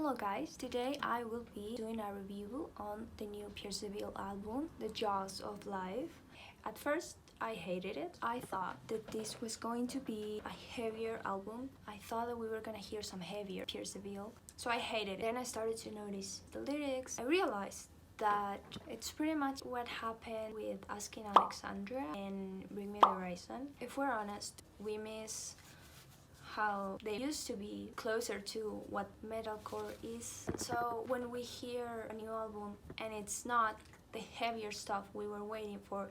Hello guys, today I will be doing a review on the new PTV album, The Jaws of Life. At first, I hated it. I thought that this was going to be a heavier album. I thought that we were gonna hear some heavier PTV. So I hated it. Then I started to notice the lyrics. I realized that it's pretty much what happened with Asking Alexandra and Bring Me the Horizon. If we're honest, we miss how they used to be closer to what metalcore is. So when we hear a new album and it's not the heavier stuff we were waiting for,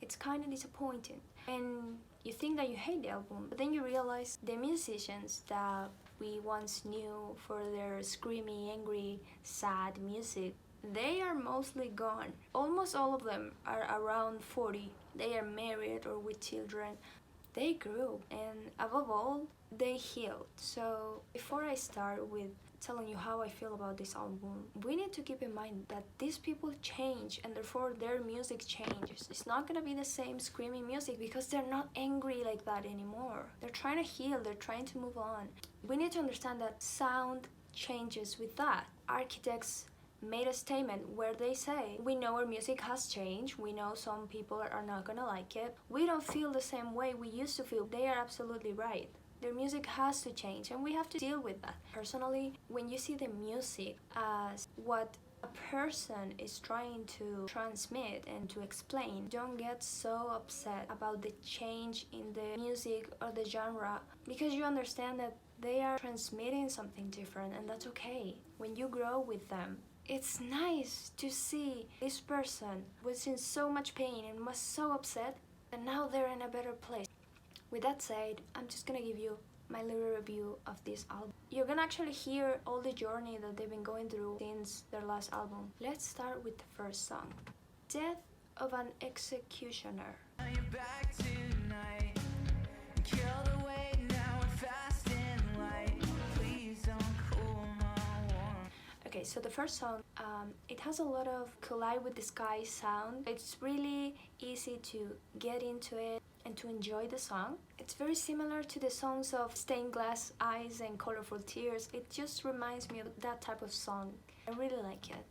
it's kind of disappointing. And you think that you hate the album, but then you realize the musicians that we once knew for their screamy, angry, sad music, they are mostly gone. Almost all of them are around 40. They are married or with children. They grew, and above all, they healed. So before I start with telling you how I feel about this album, we need to keep in mind that these people change and therefore their music changes. It's not gonna be the same screaming music because they're not angry like that anymore. They're trying to heal, they're trying to move on. We need to understand that sound changes with that. Architects made a statement where they say, we know our music has changed, we know some people are not gonna like it, we don't feel the same way we used to feel. They are absolutely right. Their music has to change and we have to deal with that. Personally, when you see the music as what a person is trying to transmit and to explain, don't get so upset about the change in the music or the genre, because you understand that they are transmitting something different, and that's okay. When you grow with them, it's nice to see this person was in so much pain and was so upset, and now they're in a better place. With that said, I'm just gonna give you my little review of this album. You're gonna actually hear all the journey that they've been going through since their last album. Let's start with the first song, Death of an Executioner. Okay, so the first song, it has a lot of collide with the sky sound. It's really easy to get into it and to enjoy the song. It's very similar to the songs of Stained Glass Eyes and Colorful Tears. It just reminds me of that type of song. I really like it.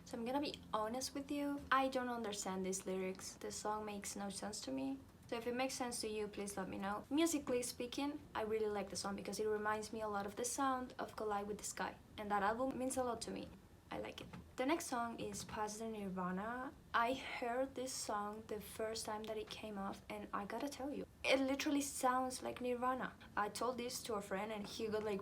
So I'm gonna be honest with you, I don't understand these lyrics. The song makes no sense to me. So if it makes sense to you, please let me know. Musically speaking, I really like the song because it reminds me a lot of the sound of Collide with the Sky. And that album means a lot to me. I like it. The next song is Past the Nirvana. I heard this song the first time that it came off, and I gotta tell you, it literally sounds like Nirvana. I told this to a friend and he got like,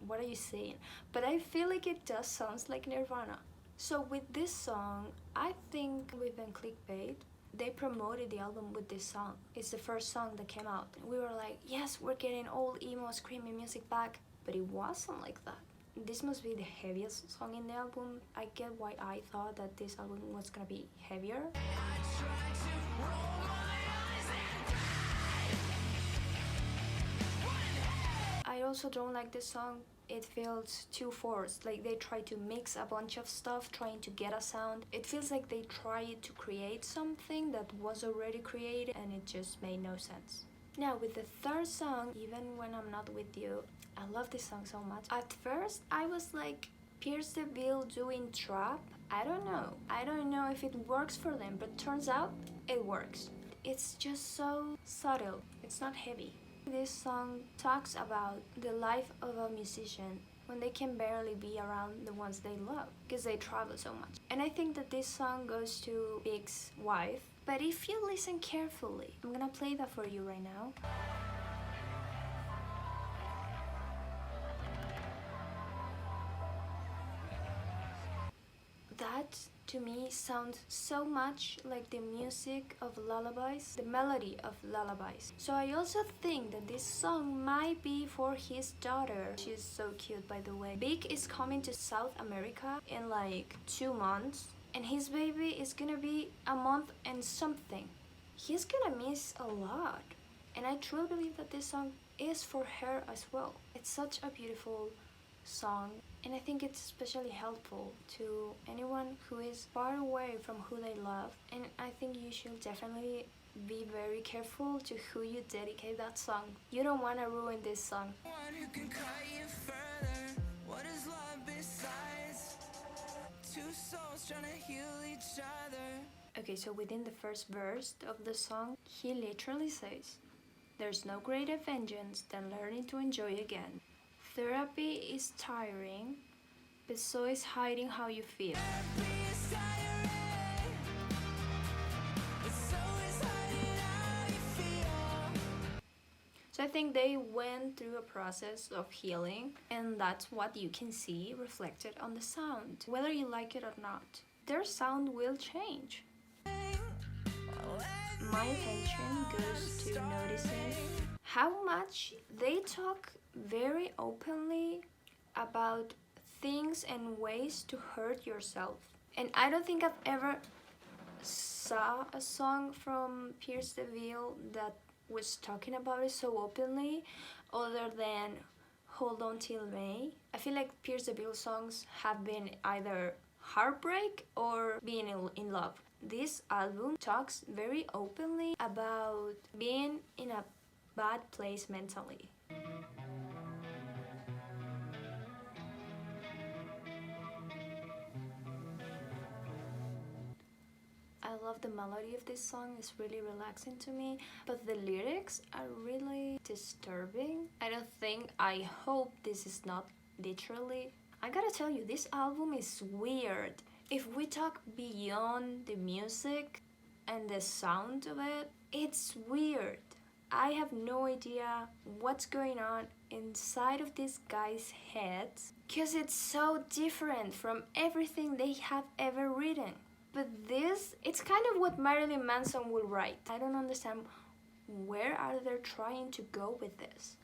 what are you saying? But I feel like it does sound like Nirvana. So with this song, I think we've been clickbait. They promoted the album with this song. It's the first song that came out. We were like, yes, we're getting old emo screaming music back, but it wasn't like that. This must be the heaviest song in the album. I get why I thought that this album was gonna be heavier. I also don't like this song. It feels too forced, like they try to mix a bunch of stuff trying to get a sound. It feels like they tried to create something that was already created and it just made no sense. Now with the third song, Even When I'm Not With You, I love this song so much. At first I was like, Pierce the Veil doing trap? I don't know if it works for them, but turns out it works. It's just so subtle, it's not heavy. This song talks about the life of a musician when they can barely be around the ones they love because they travel so much. And I think that this song goes to Big's wife, but if you listen carefully, I'm gonna play that for you right now. That to me sounds so much like the music of lullabies, the melody of lullabies. So I also think that this song might be for his daughter. She's so cute, by the way. Big is coming to South America in like 2 months, and his baby is gonna be a month and something. He's gonna miss a lot, and I truly believe that this song is for her as well. It's such a beautiful song, and I think it's especially helpful to anyone who is far away from who they love, and I think you should definitely be very careful to who you dedicate that song. You don't want to ruin this song. Okay, so within the first verse of the song, he literally says, "There's no greater vengeance than learning to enjoy again. Therapy is tiring, but so is hiding how you feel." So I think they went through a process of healing, and that's what you can see reflected on the sound. Whether you like it or not, their sound will change. My attention goes to noticing how much they talk very openly about things and ways to hurt yourself. And I don't think I've ever saw a song from Pierce DeVille that was talking about it so openly, other than Hold On Till May. I feel like Pierce DeVille songs have been either heartbreak or being in love. This album talks very openly about being in a bad place mentally. I love the melody of this song, it's really relaxing to me, but the lyrics are really disturbing. I hope this is not literally. I gotta tell you, this album is weird. If we talk beyond the music and the sound of it, it's weird. I have no idea what's going on inside of this guy's head, because it's so different from everything they have ever written. But this, it's kind of what Marilyn Manson would write. I don't understand where are they trying to go with this.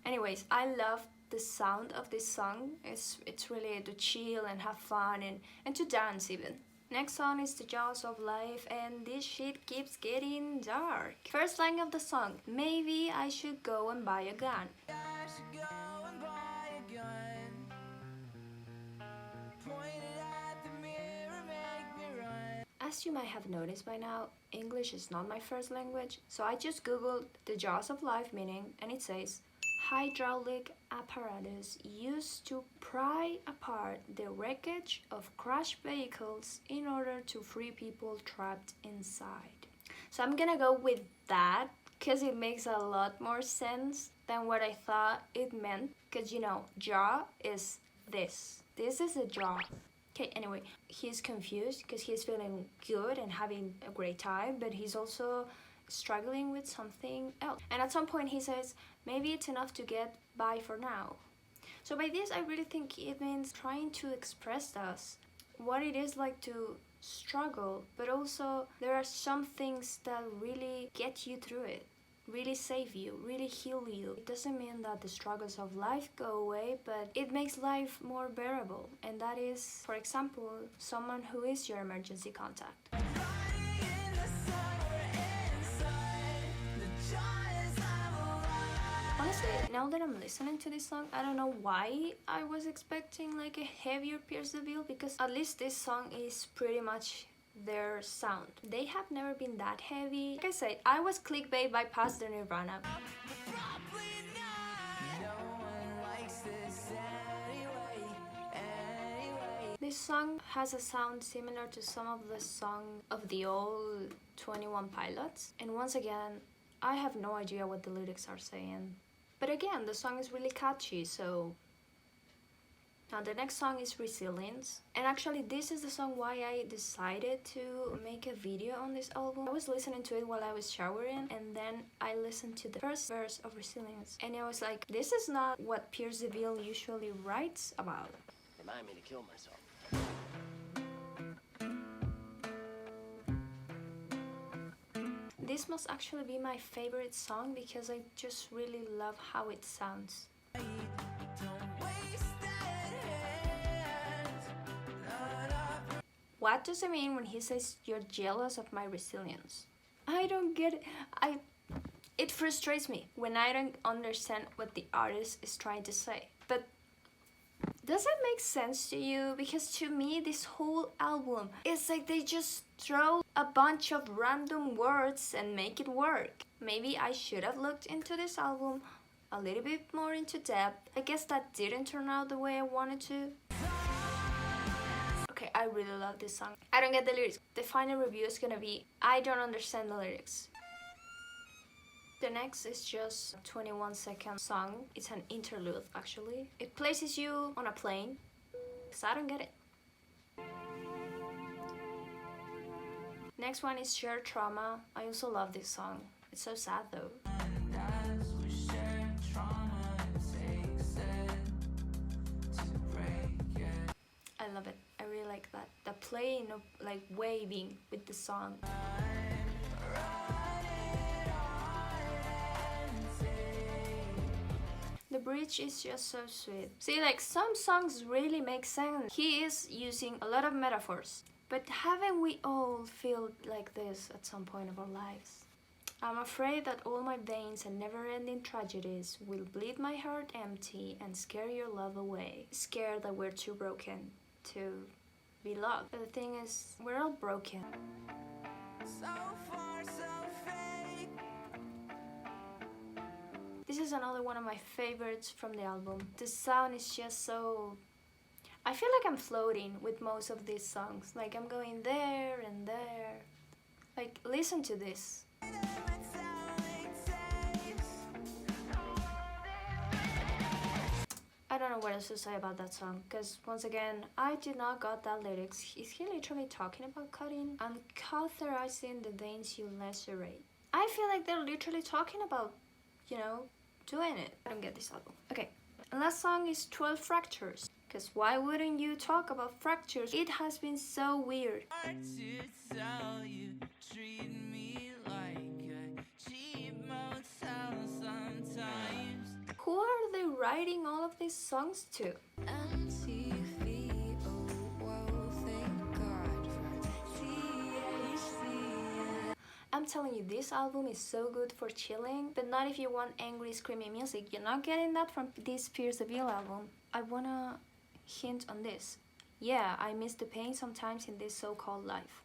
Anyways, I love the sound of this song. It's really to chill and have fun and to dance even. Next song is The Jaws of Life, and this shit keeps getting dark. First line of the song, maybe I should go and buy a gun. As you might have noticed by now, English is not my first language, so I just googled The Jaws of Life meaning, and it says, hydraulic apparatus used to pry apart the wreckage of crashed vehicles in order to free people trapped inside. So I'm gonna go with that, because it makes a lot more sense than what I thought it meant, because you know, jaw is this. This is a jaw. Okay, anyway, he's confused because he's feeling good and having a great time, but he's also struggling with something else. And at some point he says, maybe it's enough to get by for now. So by this, I really think it means trying to express to us what it is like to struggle, but also there are some things that really get you through it, really save you, really heal you. It doesn't mean that the struggles of life go away, but it makes life more bearable. And that is, for example, someone who is your emergency contact. Honestly, now that I'm listening to this song, I don't know why I was expecting like a heavier Pierce DeVille, because at least this song is pretty much their sound. They have never been that heavy. Like I said, I was clickbait by past the Nirvana. This song has a sound similar to some of the songs of the old 21 Pilots, and once again, I have no idea what the lyrics are saying. But again, the song is really catchy, so... Now the next song is Resilience, and actually this is the song why I decided to make a video on this album. I was listening to it while I was showering, and then I listened to the first verse of Resilience, and I was like, this is not what Pierce DeVille usually writes about. Remind me to kill myself. This must actually be my favorite song because I just really love how it sounds. What does it mean when he says you're jealous of my resilience? I don't get it. It frustrates me when I don't understand what the artist is trying to say. But Does that make sense to you? Because to me, this whole album is like they just throw a bunch of random words and make it work. Maybe I should have looked into this album a little bit more into depth. I guess that didn't turn out the way I wanted to. Okay, I really love this song. I don't get the lyrics. The final review is gonna be, I don't understand the lyrics. The next is just a 21-second song. It's an interlude, actually. It places you on a plane, because I don't get it. Next one is Shared Trauma. I also love this song. It's so sad though. I love it. I really like that. The playing of like waving with the song. The bridge is just so sweet. See, like some songs really make sense. He is using a lot of metaphors. But haven't we all felt like this at some point of our lives? I'm afraid that all my veins and never-ending tragedies will bleed my heart empty and scare your love away. Scared that we're too broken to be loved. But the thing is, we're all broken. So far, so fake. This is another one of my favorites from the album. The sound is just so... I feel like I'm floating with most of these songs. Like I'm going there and there. Like, listen to this. I don't know what else to say about that song, because once again, I did not got that lyrics. Is he literally talking about cutting? I'm cauterizing the veins you lacerate. I feel like they're literally talking about, you know, doing it. I don't get this album. Okay, and last song is 12 Fractures. Because why wouldn't you talk about fractures? It has been so weird. Who are they writing all of these songs to? I'm telling you, this album is so good for chilling, but not if you want angry, screamy music. You're not getting that from this PTV album. I wanna hint on this. Yeah, I miss the pain sometimes in this so-called life.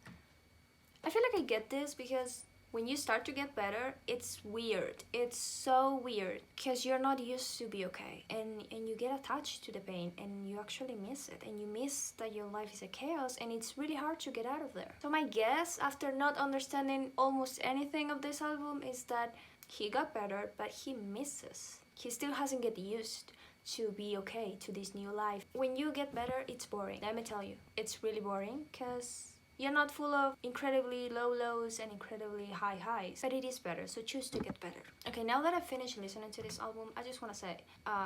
I feel like I get this because when you start to get better, it's weird. It's so weird because you're not used to be okay, and you get attached to the pain and you actually miss it, and you miss that your life is a chaos and it's really hard to get out of there. So my guess, after not understanding almost anything of this album, is that he got better, but he misses. He still hasn't get used to be okay to this new life. When you get better, it's boring. Let me tell you, it's really boring because you're not full of incredibly low lows and incredibly high highs, but it is better, so choose to get better. Okay, now that I've finished listening to this album, I just want to say,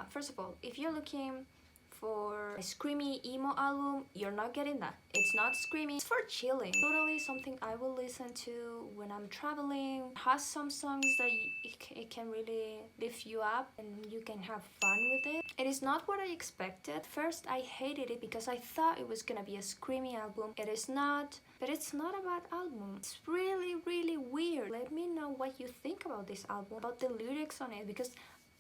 first of all, if you're looking for a screamy emo album, you're not getting that. It's not screamy, it's for chilling. Totally something I will listen to when I'm traveling. It has some songs that it can really lift you up and you can have fun with it. It is not what I expected. First, I hated it because I thought it was gonna be a screamy album. It is not, but it's not a bad album. It's really, really weird. Let me know what you think about this album, about the lyrics on it, because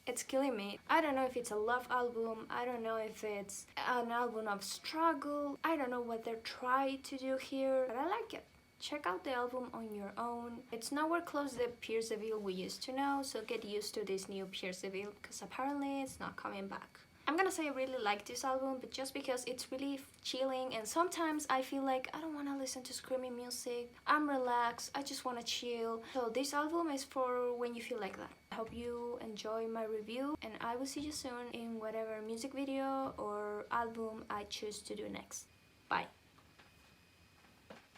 it's killing me. I don't know if it's a love album. I don't know if it's an album of struggle. I don't know what they're trying to do here, but I like it. Check out the album on your own. It's nowhere close to the PTV we used to know, so get used to this new PTV because apparently it's not coming back. I'm gonna say I really like this album, but just because it's really chilling, and sometimes I feel like I don't want to listen to screaming music. I'm relaxed, I just want to chill. So this album is for when you feel like that. I hope you enjoy my review, and I will see you soon in whatever music video or album I choose to do next. Bye.